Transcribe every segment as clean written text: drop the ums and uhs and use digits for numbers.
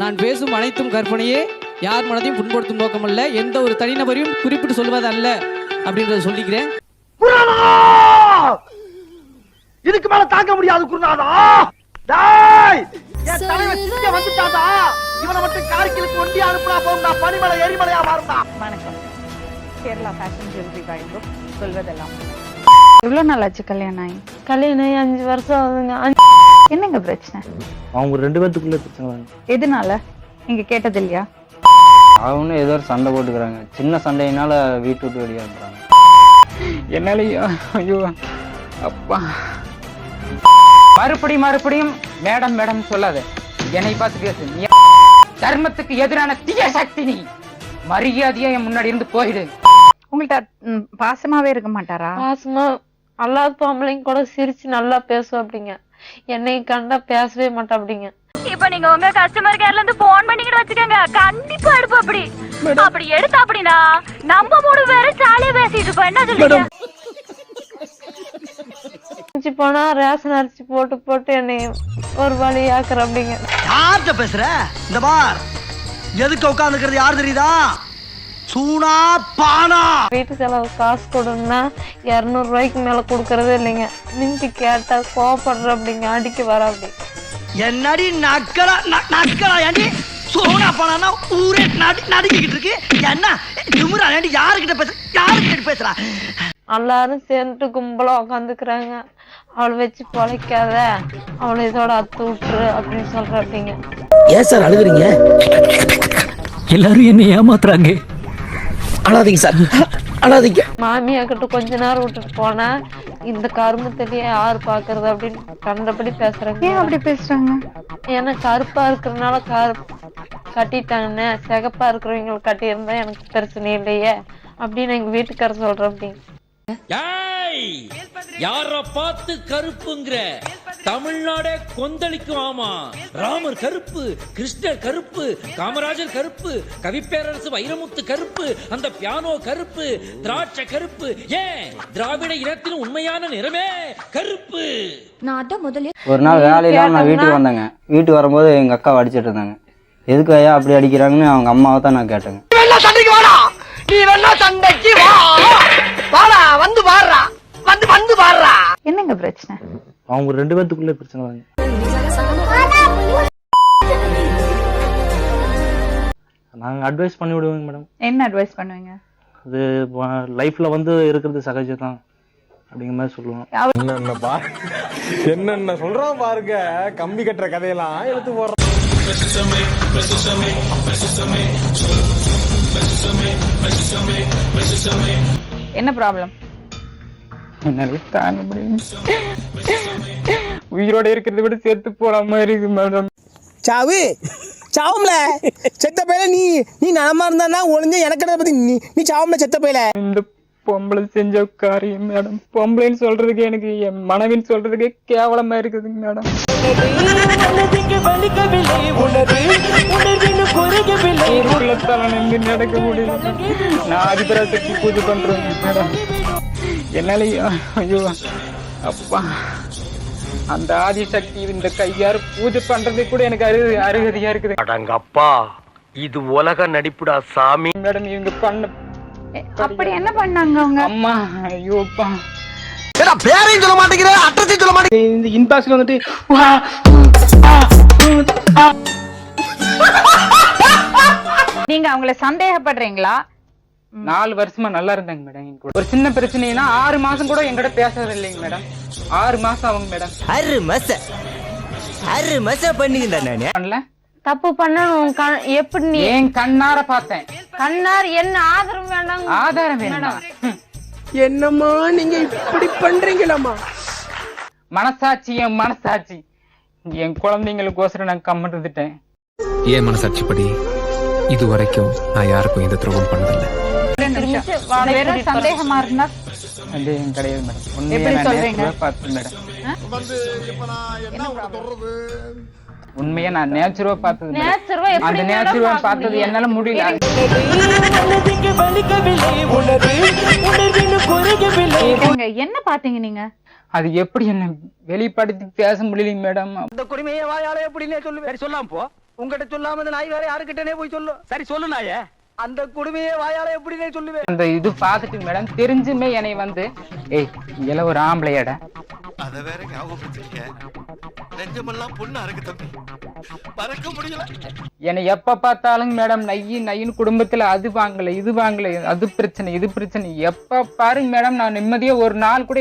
நான் பேசும் அனைத்தும் கற்பனையே, யார் மனதையும் புண்படுத்தும் நோக்கமல்ல, எந்த ஒரு தனிநபரையும் குறிப்பிட்டு சொல்வது அல்ல அப்படின்றத சொல்லிக்கிறேன். இதுக்கு மேல தாங்க முடியாது குருநாதா. டேய் என் தலைவன் சிங்க வந்துட்டாடா. இவனை மட்டும் கார்கிலுக்கு ஒண்டி அனுப்புனா போகும்டா, பனிமலை எரிமலையா மாறும்டா. வணக்கம். கேரளா ஃபேஷன் ஜுவல்லரி வழங்கும் சொல்வதெல்லாம். எவ்வளவு நாள் ஆச்சு கல்யாணம் ஆகி? கல்யாணம் 5 வருஷம் ஆகுதுங்க. என்னங்க பிரச்சனை? அவங்க 2 பேத்துக்குள்ள பிரச்சனை. எதனால? நீங்க கேட்டது இல்லையா? அவங்க ஏதோ ஒரு சண்டை போட்டுக்கிறாங்க. சின்ன சண்டையினால வீட்டு விட்டு வெளியே அனுப்புறாங்க. என்னாலயா? ஐயோ அப்பா. மறுபடியும் மேடம் மேடம் சொல்லாத. என்னை பார்த்து பேசு. நீ தர்மத்துக்கு எதிரான தீய சக்தி. நீ மரியாதையா என் முன்னாடி இருந்து போயிடு. உங்கள்ட்ட பாசமாவே இருக்க மாட்டாரா? பாசமா அல்லாத பொம்பளைங்க கூட சிரிச்சு நல்லா பேசும் அப்படிங்க. என்னை கண்டா பேசவே மாட்டா அப்படிங்க. இப்ப நீங்க உங்க கஸ்டமர் கேர்ல இருந்து போன் பண்ணிக்கிட்டு வச்சுக்கோங்க, கண்டிப்பா எடுப்போம். அப்படி எடுத்தா அப்படின்னா நம்ம 3 பேரும் ஜாலியா பேசிட்டு இருப்போம். என்ன சொல்றீங்க? போனா ரேஷன் அரிசி போட்டு போட்டு என்னை ஒரு வழி ஆக்குற அப்படிங்க. யார்கிட்ட பேசுற? இந்த பார், எதுக்கு உட்கார்ந்துக்கிறது யார் தெரியுதா? சூனா பானா. வீட்டு செலவு காசு கொடுன்னா 200 ரூபாய்க்கு மேல கொடுக்கறதே இல்லைங்க. மிஞ்சி கேட்டா கோவப்படுற அப்படிங்க, அடிக்க வர அப்படி. என்னடி நக்கலா நக்கலா ஏண்டி? சோனா பானா ஊரே நடுக்கிட்டு இருக்கு. என்ன திமுறா ஏண்டி? யாருக்கிட்ட பேசுறா? எல்லாரும் சேர்ந்துட்டு கும்பலா உட்காந்துக்கிறாங்க. அவளை வச்சு பொழைக்காத, அவளை இதோட அத்து விட்டுரு அப்படின்னு சொல்ற அப்படிங்க. ஏன் சார் அழுகுறீங்க? எல்லாரும் என்ன ஏமாத்துறாங்க. அழாதீங்க சார், அழாதீங்க. மாமியா கிட்ட கொஞ்ச நேரம் விட்டுட்டு போனா இந்த கருமத்திலேயே யாரு பாக்குறது அப்படின்னு கண்டபடி பேசுறாங்க. ஏன் அப்படி பேசுறாங்க? ஏன்னா கருப்பா இருக்கிறதுனால கட்டிட்டாங்கன்னு, சிகப்பா இருக்கிறவங்க கட்டி இருந்தா எனக்கு பிரச்சனை இல்லையே அப்படின்னு எங்க வீட்டுக்காரர் சொல்ற அப்படின்னு. யார பார்த்து கருப்புங்கிற? தமிழ்நாடே கொந்தளிக்கும். ஆமா, ராமர் கருப்பு, கிருஷ்ணர் கருப்பு, காமராஜர் கருப்பு, கவிப்பேரரசு வைரமுத்து கருப்பு, அந்த பியானோ கருப்பு, திராட்சை கருப்பு, ஏன் திராவிட இனத்தின் உண்மையான நிறமே கருப்பு. ஒரு நாள் வேலையில நான் வீட்டுக்கு வந்தேங்க. வீட்டுக்கு வரும்போது எங்க அக்கா அடிச்சிட்டு இருந்தாங்க. எதுக்கு ஐயா அப்படி அடிக்கிறாங்கன்னு அவங்க அம்மாவை தான் நான் கேட்டேங்க. நீ வேணா சண்டைக்கு வா, வாடா, வந்து பாடுறா, வந்து பாடுறா. என்னங்க பிரச்சனை? அவங்க 2 பேத்துக்குள்ள பிரச்சனை. நாங்க அட்வைஸ் பண்ணி விடுவோங்க மேடம். என்ன அட்வைஸ் பண்ணுவீங்க? அது லைஃப்ல வந்து இருக்கிறது சகஜம்தான் அப்படிங்கிற மாதிரி சொல்லுவோம். என்னென்ன சொல்றான் பாருங்க. கம்பி கட்டுற கதையெல்லாம் எடுத்து போடுறோம். என்ன ப்ராப்ளம்? என்னால தாங்க முடியும். உயிரோட இருக்கிறத விட சேர்த்து போற மாதிரி இருக்கு மேடம். சாவும்ல செத்த பையல. நீ நலமா இருந்தா ஒளிஞ்ச எனக்கு பத்தி நீ சாவும்ல செத்த பையல. இந்த பொம்பளை செஞ்ச காரியம் மேடம். பொம்பளைன்னு சொல்றதுக்கு எனக்கு என் மனைவின்னு சொல்றதுக்கே கேவலமா இருக்குதுங்க மேடம். நடக்க முடியல. நான் அதிபராசக்தி பூஜை பண்றேன் மேடம். என்னால ஐயோ அப்பா, அந்த ஆதிசக்தி இந்த கையாறு பூஜை பண்றது கூட எனக்கு அருகதையா இருக்குது. அடங்கப்பா, இது உலக நடிப்புடா சாமி. மேடம் இவங்க பண்ண அப்படி என்ன பண்ணாங்க அவங்க? அம்மா ஐயோப்பா. பேரையும் சொல்ல மாட்டேங்கிற, அட்ரஸையும் சொல்ல மாட்டேங்கிற. இந்த இன்பாக்ஸ்ல வந்துட்டு நீங்க அவங்கள சந்தேகப்படுறீங்களா? 4 வருஷமா நல்லா இருந்தாங்க மேடம். ஒரு சின்ன பிரச்சனைனா 6 மாசம் கூட என்கிட்ட பேசுறது இல்லைங்க மேடம். 6 மாசம் ஆகுங்க மேடம். 6 மாசம் பண்ணிக்கிட்டா நானே பண்ணல. தப்பு பண்ண எப்படி நீ என் கண்ணார பார்த்தேன். கண்ணார் என்ன ஆதரவு வேண்டாம்? ஆதாரம் வேண்டாம். என்னம்மா நீங்க இப்படி பண்றீங்களாமா? மனசாட்சி, என் மனசாட்சி. என் குழந்தைங்களுக்கோசரம் நான் கம்மன் இருந்துட்டேன். ஏன் மனசாட்சிப்படி இது வரைக்கும் நான் யாருக்கும் எந்த துரோகம் பண்ணதில்லை. வெறும் சந்தேகமா இருந்தா சந்தேகம் கிடையாது மேடம். எப்படி சொல்றீங்க? பார்த்து மேடம், உண்மையா நான் நேச்சுரலா பார்த்தது. அந்த நேச்சுரலா பார்த்தது என்னால முடியல. என்ன பாத்தீங்க நீங்க? அது எப்படி என்ன வெளிப்படுத்தி பேச முடியல மேடம். அந்த குடிமையை வாயால எப்படின்னே சொல்லு. சொல்லாம் போ. உங்ககிட்ட சொல்லாம இந்த நாய் வேற யாருக்கிட்டனே போய் சொல்லு. சரி சொல்லு நாயே. அந்த குடுமையே வாயால எப்படினே சொல்லுவேன். அந்த இது பார்த்துட்டு மேடம் தெரிஞ்சுமே என்னை வந்து ஏய் இங்கெல்லாம் ஒரு ஆம்பளையாடா அத வேற ஞாபகப்படுத்திக்க. நெஞ்சமெல்லாம் பொண்ணா இருக்கு தம்பி, மறக்க முடியல. என்னை எப்ப பார்த்தாலும் மேடம் நையின்னு குடும்பத்துல அது வாங்கல இது வாங்கல, அது பிரச்சனை இது பிரச்சனை, எப்ப பாருங்க மேடம் நான் நிம்மதியா ஒரு நாள் கூட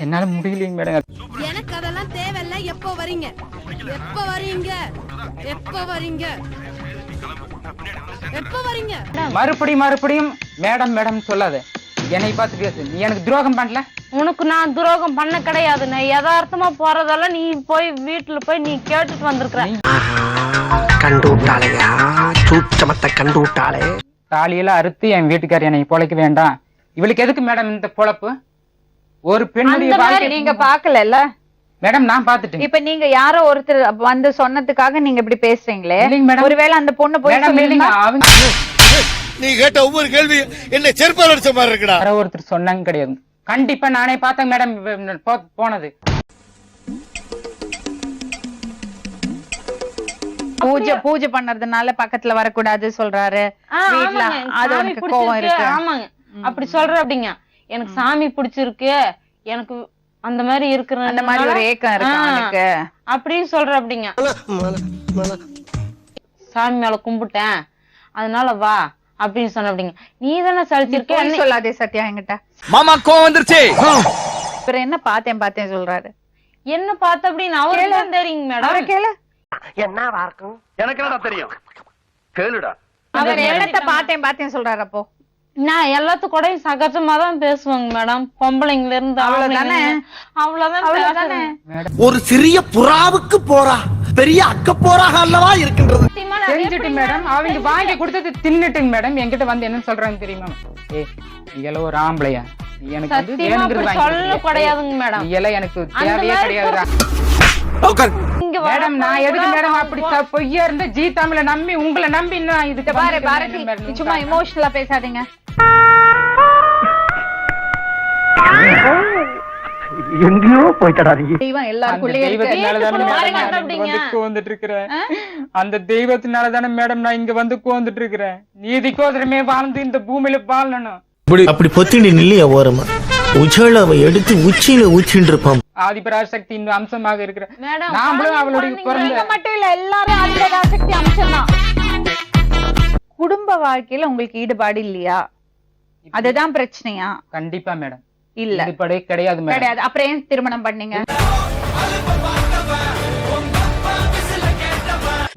என்னால முடியலைங்க மேடம். எனக்கு அதெல்லாம் தேவையில்ல. எப்போ வரீங்க? எப்போ வரீங்க? எப்போ வரீங்க? எப்போ வரீங்க? மறுபடியும் மேடம் மேடம் சொல்லாத, என்னை பார்த்து பேசு. நீ எனக்கு துரோகம் பண்ணல. உனக்கு நான் துரோகம் பண்ண கிடையாது. நான் யதார்த்தமா போறதெல்லாம் நீ போய் வீட்டுல போய் நீ கேட்டுட்டு வந்திருக்கிற. கண்டு விட்டாளையா, சூச்சமத்தை கண்டு விட்டாளே. தாலியெல்லாம் அறுத்து என் வீட்டுக்கார என்னை பொழைக்க வேண்டாம். இவளுக்கு எதுக்கு மேடம் இந்த பொழப்பு? ஒரு பெண்ணுடைய வாழ்க்கை நீங்க பாக்கல மேடம். நான் பாத்துட்டேன். இப்ப நீங்க யாரோ ஒருத்தர் வந்து சொன்னதுக்காக நீங்க இப்படி பேசுறீங்களே. ஒருவேளை அந்த பொண்ணு போய் அவங்க நீ கேட்ட ஒவ்வொரு கேள்வி என்ன செருப்பால் அடிச்ச மாதிரி இருக்குடா. யாரோ ஒருத்தர் சொன்னாங்க கிடையாது. கண்டிப்பா நானே பார்த்தேன் மேடம் போனது. பூஜை பண்றதுனால பக்கத்துல வரக்கூடாது சொல்றாரு. வீட்ல அது உனக்கு கோவம் இருக்கு. ஆமாங்க அப்படி சொல்ற அப்படிங்க. எனக்கு சாமி பிடிச்சிருக்கு, எனக்கு அந்த மாதிரி இருக்கிற அந்த மாதிரி ஒரு ஏக்கம் இருக்கு அப்படின்னு சொல்ற அப்படிங்க. சாமி மேல கும்பிட்டேன் அதனால வா அப்படின்னு சொன்ன அப்படிங்க. நீ தானே சலிச்சிருக்க. சொல்லாதே சத்யா என்கிட்ட. மாமா கோவம் வந்துருச்சு. அப்புறம் என்ன பார்த்தேன் சொல்றாரு. என்ன பார்த்த அப்படின்னு அவருக்கு தான் தெரியுங்க மேடம். கேளு. என்னவா இருக்கும்? எனக்கு என்னடா தெரியும், கேளுடா. அவர் என்னத்த பார்த்தேன் சொல்றாரு. அப்போ நான் எல்லாத்துக்கூடயும் சகஜமா தான் பேசுவாங்க மேடம். பொம்பளைங்கள இருந்து அவ்வளவுதானே. ஒரு சிறிய புறாவுக்கு போறா பெரிய அக்க போறாக அல்லவா இருக்கின்றது. செஞ்சுட்டு மேடம் அவங்க வாங்கி கொடுத்தது தின்னுட்டுங்க மேடம். என்கிட்ட வந்து என்ன சொல்றாங்க தெரியுமா? ஏ நீங்க ஒரு ஆம்பளையா, எனக்கு சொல்ல கிடையாதுங்க மேடம். நீ எல்லாம் எனக்கு தேவையே கிடையாதுடா மேடம். நான் எதுக்கு மேடம் அப்படி பொய்யா இருந்த ஜி தமிழ நம்பி உங்களை நம்பி இன்னும் இதுக்கு பாரு பாரதி சும்மா எமோஷனலா பேசாதீங்க. எங்கேயோ போயிட்டடா நீ. அந்த தெய்வத்தினாலதானே மேடம் நான் இங்க வந்து கோந்துட்டு இருக்கிறேன். நீதிக்கோசரமே வாழ்ந்து இந்த பூமியில வாழணும். அப்படி பொத்தினி நில்லையா ஓரமா உஜாலாவை எடுத்து உச்சியில ஊச்சின்னு இருப்பான். ஆதிபராசக்தி இந்த அம்சமாக இருக்கிற நாமளும் அவளுடைய பிறந்த மட்டும் இல்ல எல்லாரும் ஆதிபராசக்தி அம்சம் தான். குடும்ப வாழ்க்கையில உங்களுக்கு ஈடுபாடு இல்லையா? அதுதான் பிரச்சனையா? கண்டிப்பா மேடம் இல்ல ஈடுபாடே கிடையாது மேடம். கிடையாது. அப்புறம் ஏன் திருமணம் பண்ணீங்க?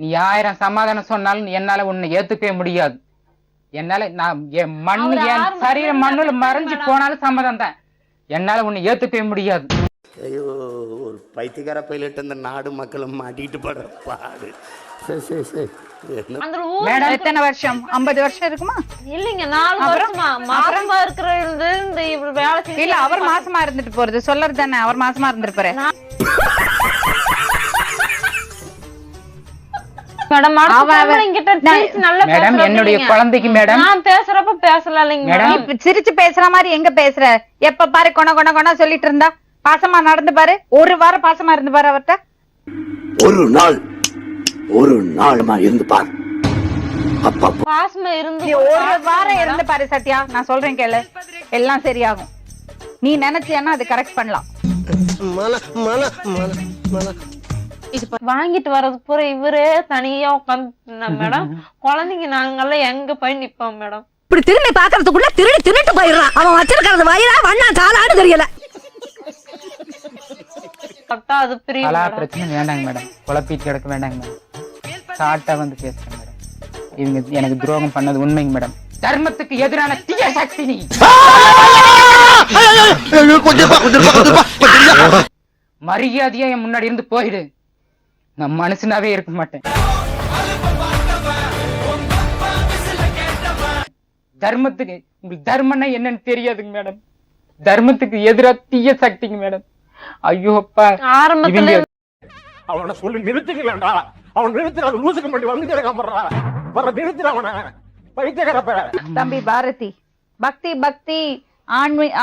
நீ 1000 சமாதானம் சொன்னாலும் என்னால உன்னை ஏத்துக்கவே முடியாது. என்னால நான் என் மண்ணு என் சரீரம் மண்ணுல மறைஞ்சு போனாலும் சம்மதம் தான். என்னால உன்னை ஏத்துக்கவே முடியாது. ஐயோ ஒரு பைத்தியக்கார பைலட் அந்த நாடு மக்களும் மாட்டிட்டு படுற பாடு. மேடம் எத்தனை வருஷம்? 50 வருஷம் இருக்குமா? இல்லைங்க 4 வருஷமா மாசமா இருக்கிறது. இந்த வேலை செய்ய இல்ல அவர் மாசமா இருந்துட்டு போறது சொல்லறது தானே. அவர் மாசமா இருந்திருப்பாரு மேடம். மேடம் என்னுடைய குழந்தைக்கு மேடம் நான் பேசுறப்ப பேசல இல்லைங்க. சிரிச்சு பேசுற மாதிரி எங்க பேசுற? எப்ப பாரு கொண சொல்லிட்டு இருந்தா. பாசமா நடந்து பாரு. ஒரு வாரம் பாசமா இருந்து பாரு அவர்கிட்ட. ஒரு நாள் இருந்து பாரு. பாசமா இருந்து ஒரு வாரம் இருந்து பாரு சத்யா. நான் சொல்றேன் கேளு, எல்லாம் சரியாகும். நீ நினைச்சியானா அது கரெக்ட் பண்ணலாம். வாங்கிட்டு வர்றது பூரா இவரே தனியா உட்காந்து மேடம். குழந்தைங்க நாங்கெல்லாம் எங்க போய் நிப்போம் மேடம். இப்படி திரும்பி பாக்குறதுக்குள்ள திருட்டு போயிடுறான். அவன் வச்சிருக்கிறது வயிறா வண்ணா காலான்னு தெரியல. அது பிரச்சனை வேண்டாங்க மேடம். குழப்பிட்டு கிடக்க வேண்டாங்க மேடம். சாட்டா வந்து பேசுறேன் மேடம். இவங்க எனக்கு துரோகம் பண்ணது உண்மைங்க மேடம். தர்மத்துக்கு எதிரான தீய சக்தி நீ. மரியாதையா என் முன்னாடி இருந்து போயிடு. நான் மனுஷனாவே இருக்க மாட்டேன். தர்மத்துக்கு உங்களுக்கு தர்மம்னா என்னன்னு தெரியாதுங்க மேடம். தர்மத்துக்கு எதிராக தீய சக்திங்க மேடம். ஐயோ அப்பா ஆரம்பத்துல அவனை சொல்லி நிறுத்துக்கலடா. அவன் நிறுத்துற லூசுக்கு மட்டும் வந்து கிடக்காமறா. வர நிறுத்துற அவனை பைத்தியக்காரப்ப. தம்பி பாரதி பக்தி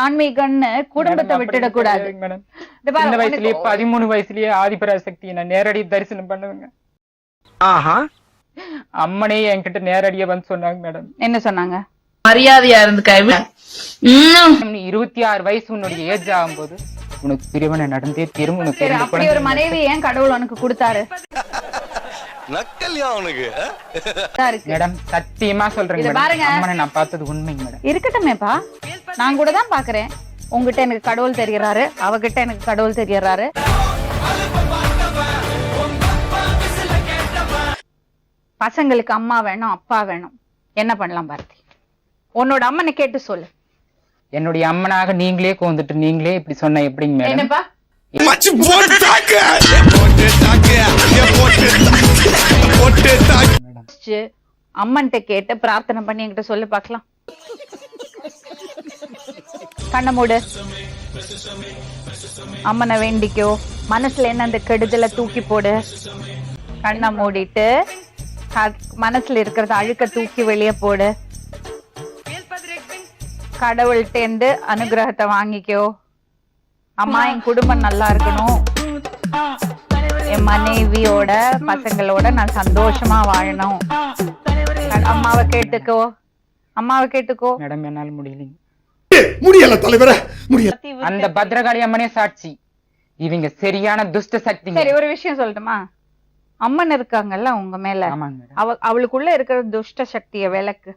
ஆன்மீகன்னு குடும்பத்தை விட்டுட கூடாது மேடம். சின்ன வயசுலயே 13 வயசுலயே ஆதிபராசக்தியை நான் நேரடி தரிசனம் பண்ணுவேங்க. ஆஹா. அம்மனே என்கிட்ட நேரடியா வந்து சொன்னாங்க மேடம். என்ன சொன்னாங்க? மரியாதையா இருந்துக்க. 26 வயசு உன்னுடைய ஏஜ் ஆகும்போது உனக்கு பிரிவினை நடந்தே திரும்ப உனக்கு சரி, அப்படி ஒரு மனைவி ஏன் கடவுள் உனக்கு கொடுத்தாரு? நக்கல்யா அவனுக்கு மேடம் சத்தியமா சொல்றேன் இத மேடம். பாருங்க. அம்மனை நான் பார்த்தது உண்மைங்க மேடம். இருக்கட்டுமேப்பா, நான் கூட தான் பாக்குறேன். உங்ககிட்ட எனக்கு கடவுள் தெரியறாரு, அவகிட்ட எனக்கு கடவுள் தெரியறாரு. பசங்களுக்கு அம்மா வேணும், அப்பா வேணும். என்ன பண்ணலாம் பாரதி? உன்னோட அம்மனை கேட்டு சொல்லு. என்னுடைய அம்மனாக நீங்களே கோந்துட்டு நீங்களே இப்படி சொன்ன எப்படிங்க மேடம்? என்னப்பா? அம்மன்ட்ட கேட்டு பிரார்த்தனை பண்ணி என்கிட்ட சொல்லு பாக்கலாம். கண்ண மூடு, அம்மனை வேண்டிக்கோ, மனசுல என்ன அந்த கெடுதலை தூக்கி போடு. கண்ணை மூடிட்டு மனசுல இருக்கிறத அழுக்க தூக்கி வெளியே போடு. கடவுள்கிட்ட அனுகிரகத்தை வாங்கிக்கோ. அம்மா, என் குடும்பம் நல்லா இருக்கணும், என் மனைவியோட பசங்களோட நான் சந்தோஷமா வாழணும். அம்மாவை கேட்டுக்கோ, அம்மாவை கேட்டுக்கோ. மேடம் என்னால முடியலைங்க. முடியல தலைவரே, முடியல. அந்த பத்ரகாளி அம்மனே சாட்சி. இவங்க சரியான துஷ்ட சக்தி. சரி, ஒரு விஷயம் சொல்லட்டுமா? அம்மன் இருக்காங்கல்ல உங்க மேல, அவளுக்குள்ள இருக்கிற துஷ்ட சக்திய விளக்கு.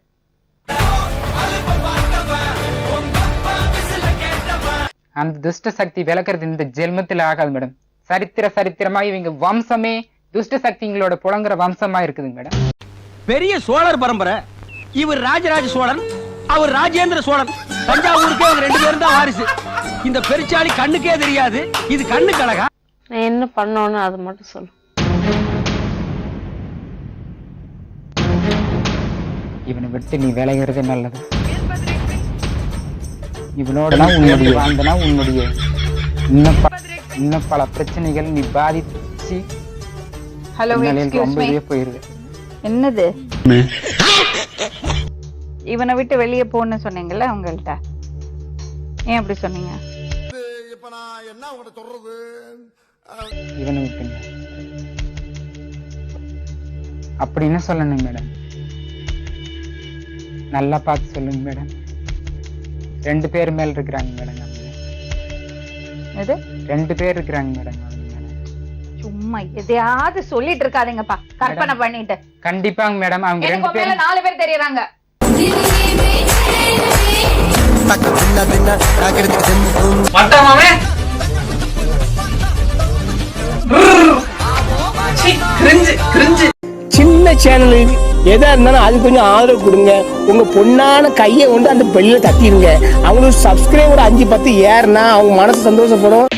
அந்த துஷ்ட சக்தி விளக்குறது இந்த ஜென்மத்துல ஆகாது மேடம். சரித்திரமா இவங்க வம்சமே துஷ்ட சக்திங்களோட புலங்குற வம்சமா இருக்குதுங்க மேடம். பெரிய சோழர் பரம்பரை. இவர் ராஜராஜ சோழன், அவர் ராஜேந்திர சோழன். தஞ்சாவூருக்கே அவங்க 2 பேரும் தான் வாரிசு. இந்த பெருச்சாளி கண்ணுக்கே தெரியாது. இது கண்ணு கழகா? நான் என்ன பண்ணோன்னு அது மட்டும் சொல்லு. இவனை விட்டு நீ விளைகிறது நல்லது. இவனோட உன்னுடைய வாழ்ந்தனா உன்னுடைய இன்னும் பல பிரச்சனைகள் நீ பாதிச்சு ரொம்பவே போயிருது. என்னது இவனை விட்டு வெளியே போன்னு சொன்னீங்கல்ல உங்கள்கிட்ட, ஏன் அப்படி சொன்னீங்க? இவனை விட்டுங்க அப்படின்னு சொல்லணும் மேடம். நல்லா பார்த்து சொல்லுங்க மேடம். 2 பேர் மேல இருக்கிறாங்க மேடம். எது 2 பேர் இருக்கிறாங்க மேடம். சும்மா எதையாவது சொல்லிட்டு இருக்காதீங்கப்பா, கற்பனை பண்ணிட்டு. கண்டிப்பாங்க மேடம். அவங்க 2 பேர் 4 பேர் தெரியறாங்க. சின்ன சேனல் எதா இருந்தாலும் அது கொஞ்சம் ஆதரவு கொடுங்க. உங்க பொண்ணான கையை கொண்டு அந்த பெல்ல தட்டிடுங்க. அவங்களுக்கு சப்ஸ்கிரைபர் 5-10 ஏறுனா அவங்க மனசு சந்தோஷப்படும்.